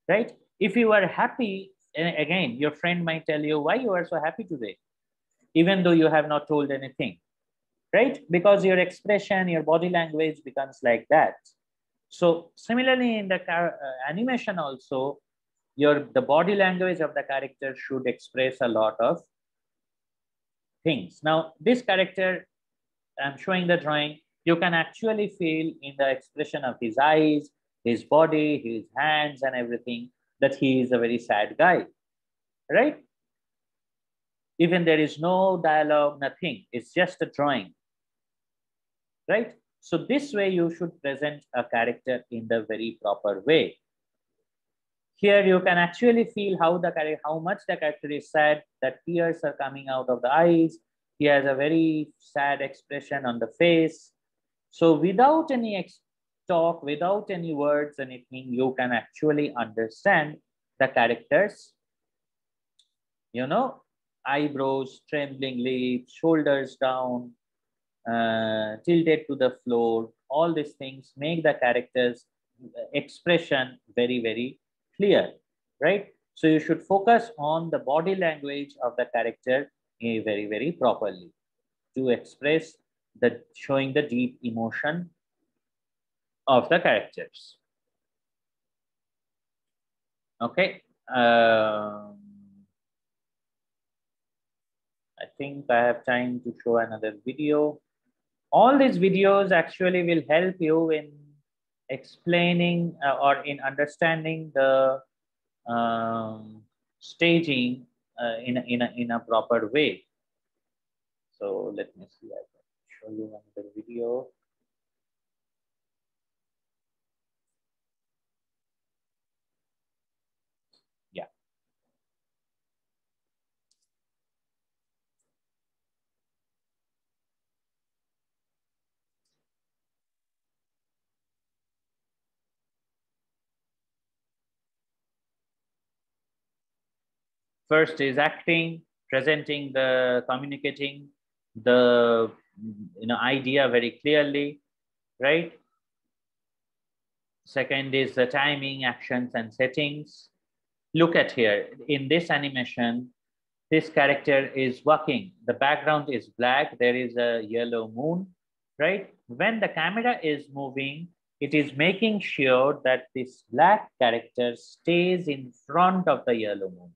right? If you are happy, again, your friend might tell you why you are so happy today, even though you have not told anything, right? Because your expression, your body language becomes like that. So similarly in the animation also, the body language of the character should express a lot of things. Now, this character, I'm showing the drawing, you can actually feel in the expression of his eyes, his body, his hands and everything that he is a very sad guy, right? Even there is no dialogue, nothing. It's just a drawing, right? So this way you should present a character in the very proper way. Here you can actually feel how much the character is sad, that tears are coming out of the eyes. He has a very sad expression on the face. So without any talk, without any words, anything, you can actually understand the characters, you know, eyebrows, trembling lips, shoulders down, tilted to the floor. All these things make the character's expression very, very clear, right? So you should focus on the body language of the character very, very properly to express the showing the deep emotion of the characters. Okay. I think I have time to show another video. All these videos actually will help you in explaining or in understanding the staging in a proper way. So let me see, I can show you another video. Yeah. First is acting, presenting the communicating the idea very clearly, right? Second is the timing, actions, and settings. Look at here in this animation, this character is walking. The background is black. There is a yellow moon, right? When the camera is moving, it is making sure that this black character stays in front of the yellow moon.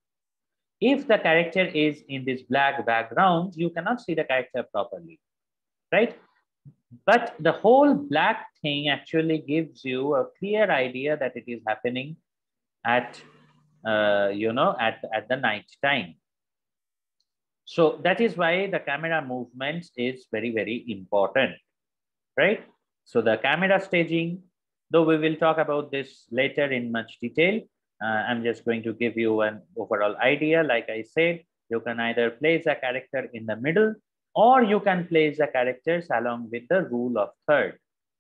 If the character is in this black background, you cannot see the character properly, right? But the whole black thing actually gives you a clear idea that it is happening at, at the night time. So that is why the camera movement is very, very important, right? So the camera staging, though we will talk about this later in much detail, I'm just going to give you an overall idea. Like I said, you can either place a character in the middle or you can place the characters along with the rule of third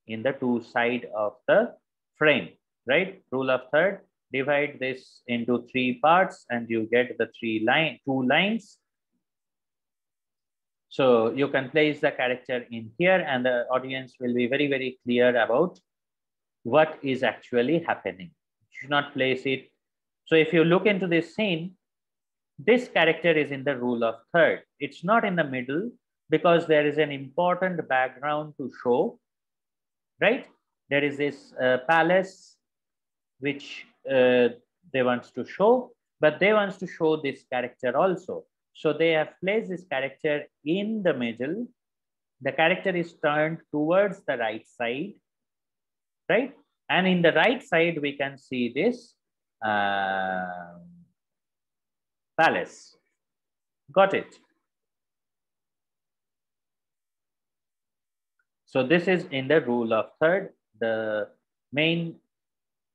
in the two sides of the frame, right? Rule of third, divide this into three parts and you get the two lines. So you can place the character in here and the audience will be very, very clear about what is actually happening. You should not place it. So if you look into this scene, this character is in the rule of third. It's not in the middle because there is an important background to show, right? There is this palace which they want to show, but they want to show this character also. So they have placed this character in the middle. The character is turned towards the right side, right? And in the right side, we can see this palace. Got it? So this is in the rule of third. The main,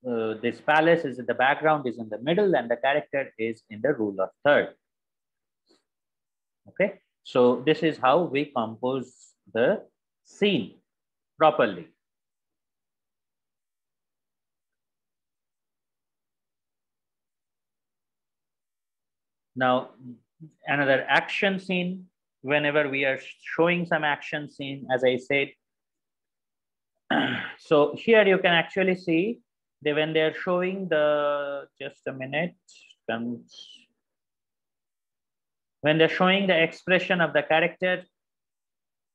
this palace is in the background, is in the middle, and the character is in the rule of third. Okay, so this is how we compose the scene properly. Now, another action scene, whenever we are showing some action scene, as I said, so here you can actually see that when they're showing the, just a minute, when they're showing the expression of the character,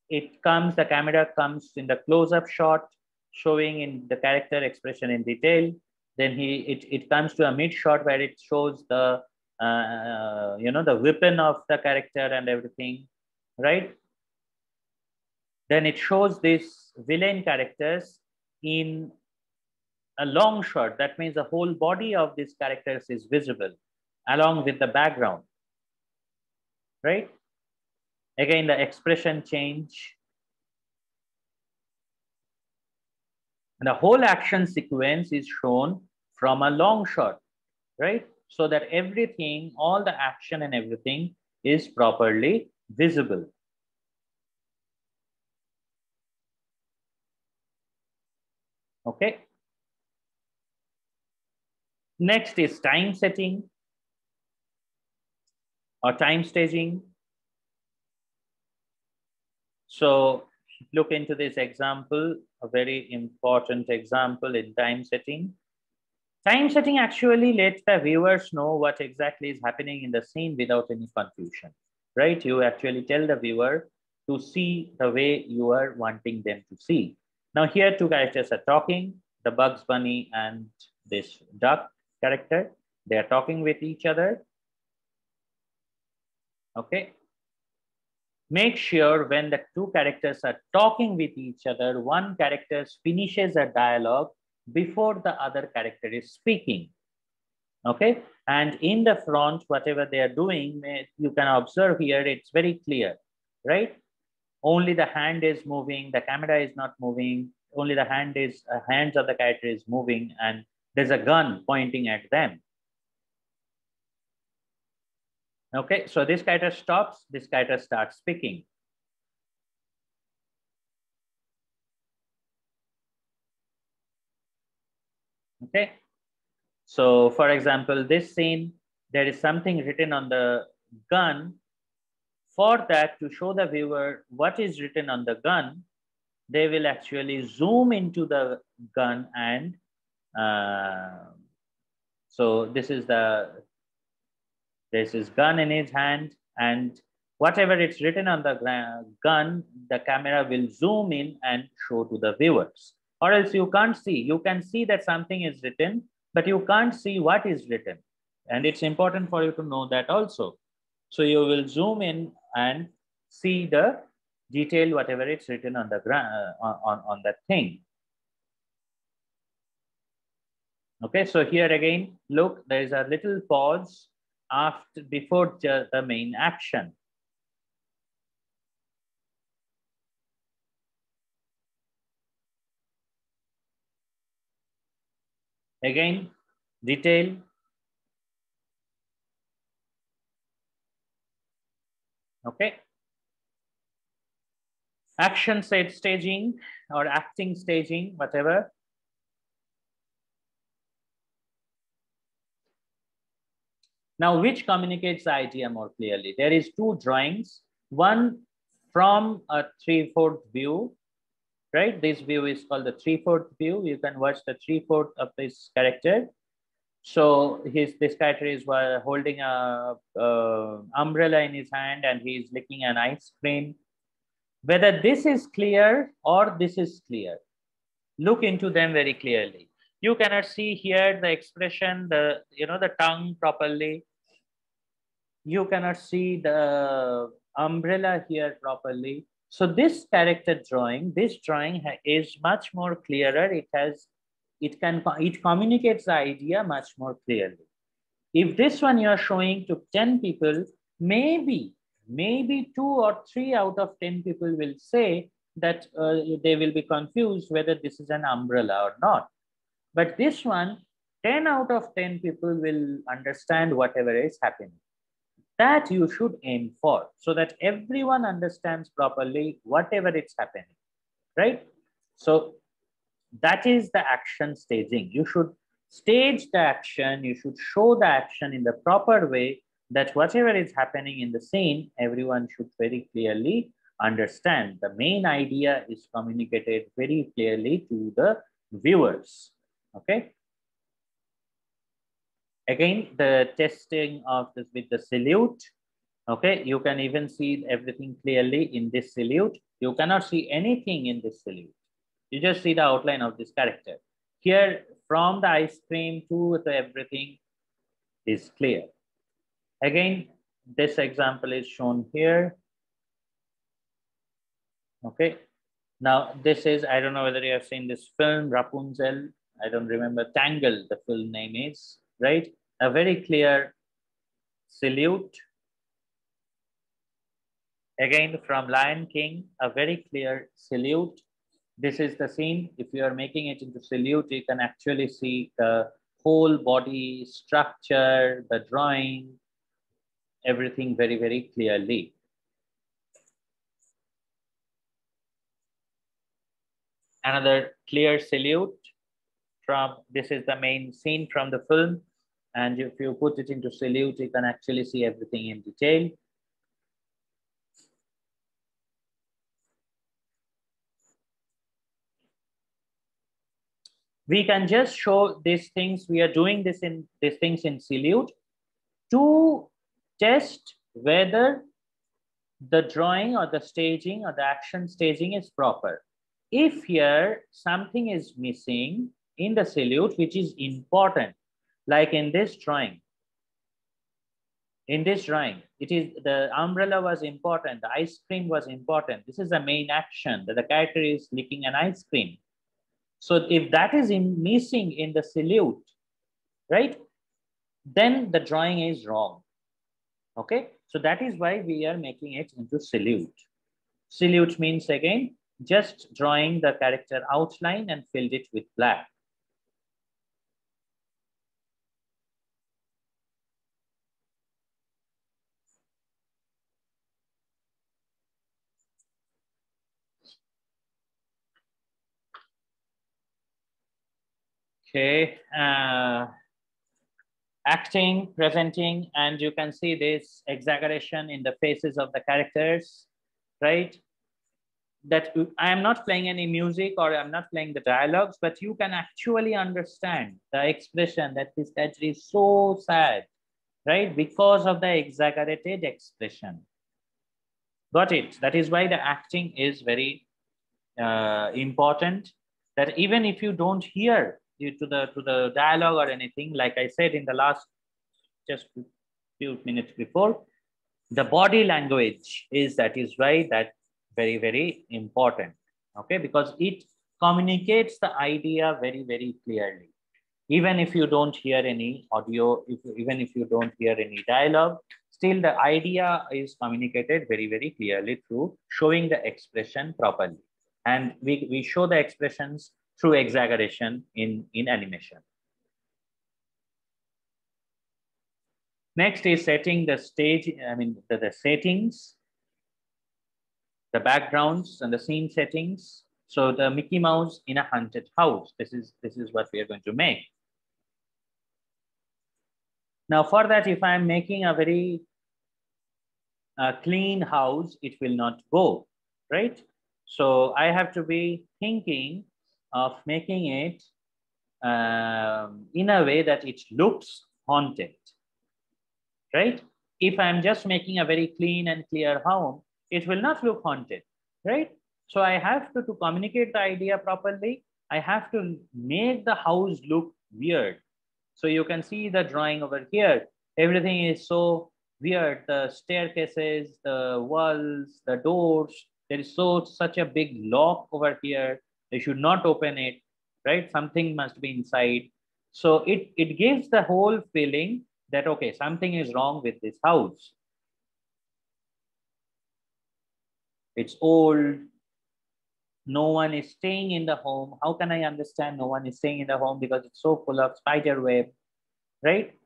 the camera comes in the close-up shot, showing in the character expression in detail. Then it comes to a mid shot where it shows the, the weapon of the character and everything, right? Then it shows these villain characters in a long shot. That means the whole body of these characters is visible along with the background, right? Again, the expression change. And the whole action sequence is shown from a long shot. right? So that everything, all the action and everything is properly visible. Okay. Next is time setting or time staging. So look into this example, a very important example in time setting. Time setting actually lets the viewers know what exactly is happening in the scene without any confusion, right? You actually tell the viewer to see the way you are wanting them to see. Now here two characters are talking, the Bugs Bunny and this duck character. They are talking with each other, okay? Make sure when the two characters are talking with each other, one character finishes a dialogue before the other character is speaking. Okay. And in the front, whatever they are doing, you can observe here, it's very clear, right? Only the hand is moving, the camera is not moving, only the hands of the character is moving, and there's a gun pointing at them. Okay, so this character stops, this character starts speaking. Okay, so for example, this scene, there is something written on the gun. For that, to show the viewer what is written on the gun, they will actually zoom into the gun and so this is gun in his hand, and whatever it's written on the gun, the camera will zoom in and show to the viewers, or else you can't see. You can see that something is written, but you can't see what is written, and it's important for you to know that also. So you will zoom in and see the detail whatever it's written on the on that thing. Okay, so here again, look, there is a little pause after before the main action. Again, detail. Okay. Action set staging or acting staging, whatever. Now, which communicates the idea more clearly? There is two drawings, one from a 3/4 view, right? This view is called the 3/4 view. You can watch the 3/4 of this character. So this character is holding a umbrella in his hand and he is licking an ice cream. Whether this is clear or this is clear, look into them very clearly. You cannot see here the expression, the tongue properly. You cannot see the umbrella here properly. So this character drawing, is much more clearer. It communicates the idea much more clearly. If this one you are showing to 10 people, maybe 2 or 3 out of 10 people will say that they will be confused whether this is an umbrella or not. But this one, 10 out of 10 people will understand whatever is happening. That you should aim for so that everyone understands properly whatever is happening, right? So that is the action staging. You should stage the action, you should show the action in the proper way, that whatever is happening in the scene, everyone should very clearly understand. The main idea is communicated very clearly to the viewers. Okay. Again, the testing of this with the salute. Okay, you can even see everything clearly in this salute. You cannot see anything in this salute. You just see the outline of this character. Here, from the ice cream to the everything is clear. Again, this example is shown here. Okay. Now, this is, I don't know whether you have seen this film, Rapunzel. I don't remember, Tangle, the film name is, right? A very clear salute. Again, from Lion King, a very clear salute. This is the scene. If you are making it into salute, you can actually see the whole body structure, the drawing, everything very, very clearly. Another clear salute from, this is the main scene from the film. And if you put it into salute, you can actually see everything in detail. We can just show these things. We are doing this in these things in salute to test whether the drawing or the staging or the action staging is proper. If here something is missing in the salute, which is important, like in this drawing, it is the umbrella was important, the ice cream was important. This is the main action, that the character is licking an ice cream. So if that is missing in the salute, right, then the drawing is wrong. Okay, so that is why we are making it into salute. Salute means, again, just drawing the character outline and filled it with black. Okay, acting, presenting, and you can see this exaggeration in the faces of the characters, right? That I am not playing any music or I'm not playing the dialogues, but you can actually understand the expression that this character is so sad, right? Because of the exaggerated expression. Got it? That is why the acting is very important, that even if you don't hear to the dialogue or anything, like I said in the last just few minutes before, the body language is, that is why that very, very important. Okay, because it communicates the idea very, very clearly. Even if you don't hear any audio, even if you don't hear any dialogue, still the idea is communicated very, very clearly through showing the expression properly. And we show the expressions through exaggeration in animation. Next is setting the stage, I mean, the settings, the backgrounds and the scene settings. So the Mickey Mouse in a haunted house, this is what we are going to make. Now for that, if I'm making a very clean house, it will not go, right? So I have to be thinking of making it in a way that it looks haunted, right? If I'm just making a very clean and clear home, it will not look haunted, right? So I have to communicate the idea properly. I have to make the house look weird. So you can see the drawing over here. Everything is so weird. The staircases, the walls, the doors. There is such a big lock over here. They should not open it, right? Something must be inside. So it gives the whole feeling that, okay, something is wrong with this house. It's old. No one is staying in the home. How can I understand no one is staying in the home? Because it's so full of spider web, right?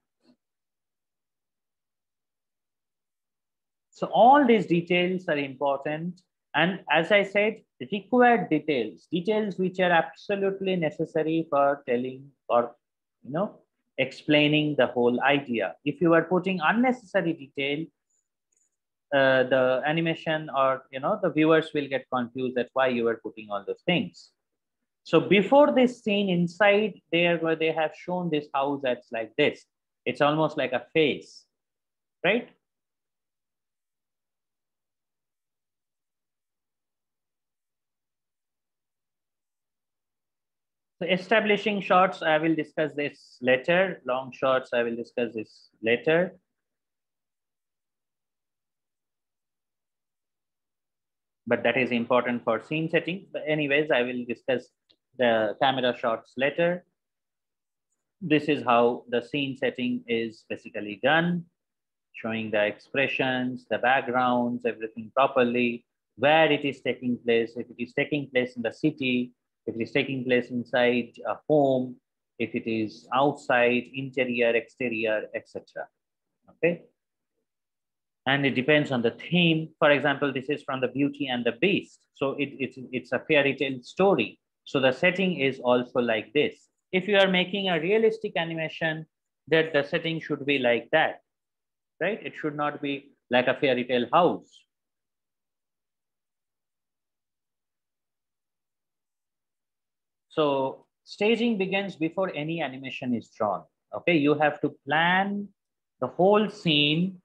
So all these details are important. And as I said, required details which are absolutely necessary for telling or, explaining the whole idea. If you are putting unnecessary detail, the animation or, the viewers will get confused. That's why you are putting all those things. So before this scene inside there, where they have shown this house that's like this, it's almost like a face, right? So establishing shots, I will discuss this later. Long shots, I will discuss this later. But that is important for scene setting. But anyways, I will discuss the camera shots later. This is how the scene setting is basically done, showing the expressions, the backgrounds, everything properly, where it is taking place, if it is taking place in the city, if it is taking place inside a home, if it is outside, interior, exterior, etc. Okay. And it depends on the theme. For example, this is from the Beauty and the Beast. So it's a fairy tale story. So the setting is also like this. If you are making a realistic animation, that the setting should be like that, right? It should not be like a fairy tale house. So staging begins before any animation is drawn. Okay, you have to plan the whole scene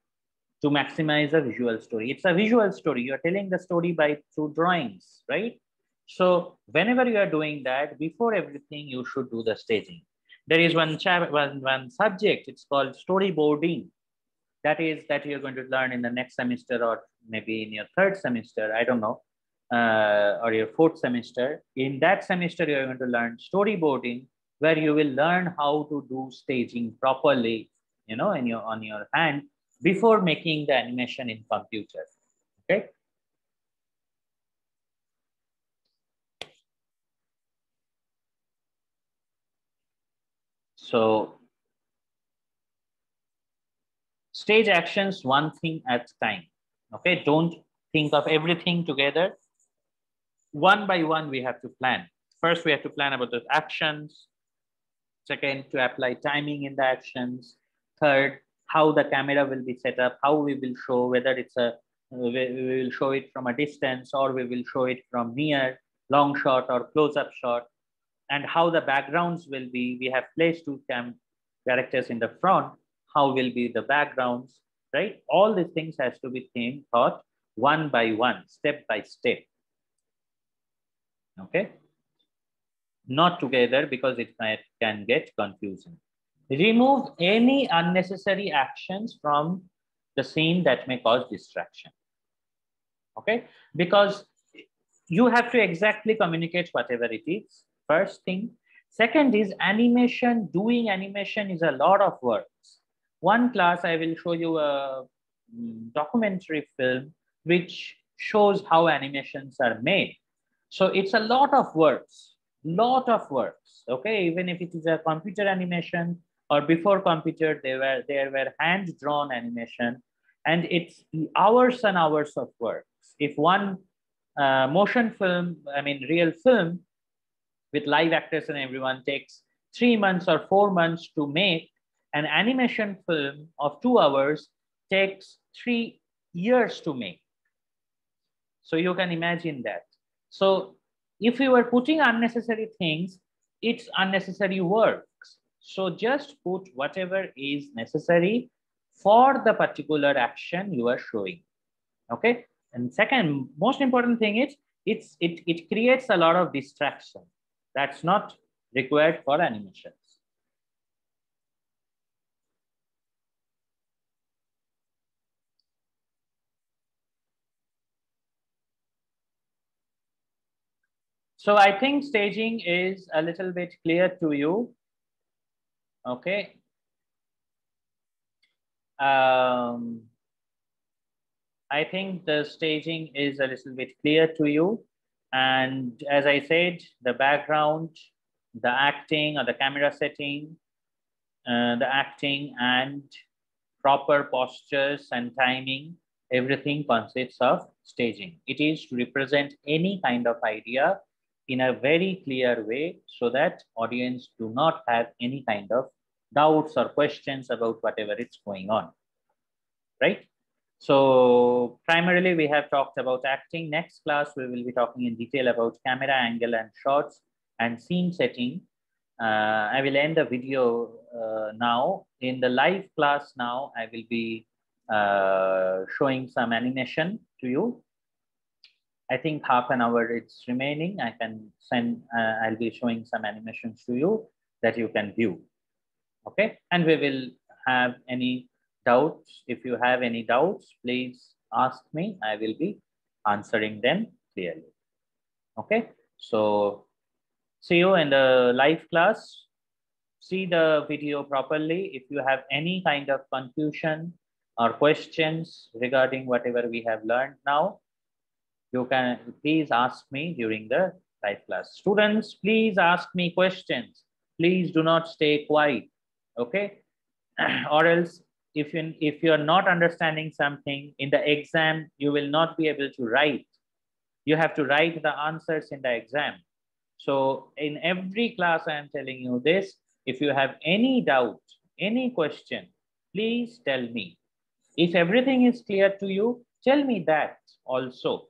to maximize a visual story. It's a visual story. You're telling the story by through drawings, right? So whenever you are doing that, before everything, you should do the staging. There is one subject. It's called storyboarding. That you're going to learn in the next semester or maybe in your third semester. I don't know, or your fourth semester. In that semester, you're going to learn storyboarding, where you will learn how to do staging properly, you know, in your on your hand before making the animation in computer. Okay. So stage actions one thing at a time. Okay. Don't think of everything together. One by one, we have to plan. First, we have to plan about the actions. Second, to apply timing in the actions. Third, how the camera will be set up, how we will show, whether it's a we will show it from a distance or we will show it from near, long shot or close-up shot, and how the backgrounds will be. We have placed two characters in the front. How will be the backgrounds, right? All these things has to be thought one by one, step by step. Okay. Not together because it can get confusing. Remove any unnecessary actions from the scene that may cause distraction. Okay, because you have to exactly communicate whatever it is. First thing. Second is animation. Doing animation is a lot of works. One class, I will show you a documentary film which shows how animations are made. So it's a lot of works. Okay, even if it is a computer animation or before computer, there were hand drawn animation, and it's hours and hours of works. If one motion film, I mean real film with live actors and everyone takes 3 months or 4 months to make, an animation film of 2 hours takes 3 years to make. So you can imagine that. So if you are putting unnecessary things, it's unnecessary works. So just put whatever is necessary for the particular action you are showing. Okay. And second, most important thing is it creates a lot of distraction. That's not required for animations. So I think staging is a little bit clear to you. Okay. I think the staging is a little bit clear to you. And as I said, the background, the acting or the camera setting, the acting and proper postures and timing, everything consists of staging. It is to represent any kind of idea in a very clear way so that audience do not have any kind of doubts or questions about whatever is going on, right? So primarily we have talked about acting. Next class, we will be talking in detail about camera angle and shots and scene setting. I will end the video now. In the live class now, I will be showing some animation to you. I think half an hour it's remaining. I can send, I'll be showing some animations to you that you can view. Okay, and we will have any doubts. If you have any doubts, please ask me. I will be answering them clearly. Okay, so see you in the live class. See the video properly. If you have any kind of confusion or questions regarding whatever we have learned now, you can please ask me during the live class. Students, please ask me questions. Please do not stay quiet, okay? Or else if you're not understanding something in the exam, you will not be able to write. You have to write the answers in the exam. So in every class, I am telling you this. If you have any doubt, any question, please tell me. If everything is clear to you, tell me that also.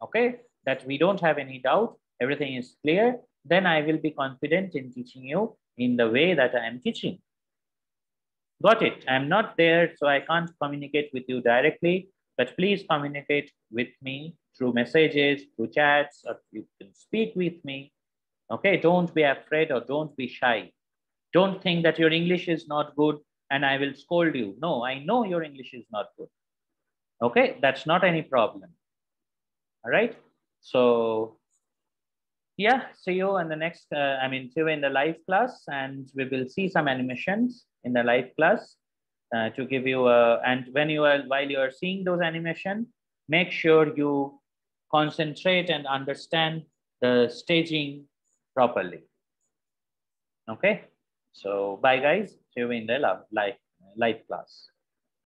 Okay, that we don't have any doubt, everything is clear, then I will be confident in teaching you in the way that I am teaching. Got it? I'm not there, so I can't communicate with you directly, but please communicate with me through messages, through chats, or you can speak with me. Okay, don't be afraid or don't be shy. Don't think that your English is not good and I will scold you. No, I know your English is not good. Okay, that's not any problem. All right. So yeah, see you in the next, see you in the live class, and we will see some animations in the live class to give you and while you are seeing those animation, make sure you concentrate and understand the staging properly. Okay. So bye guys, see you in the live class.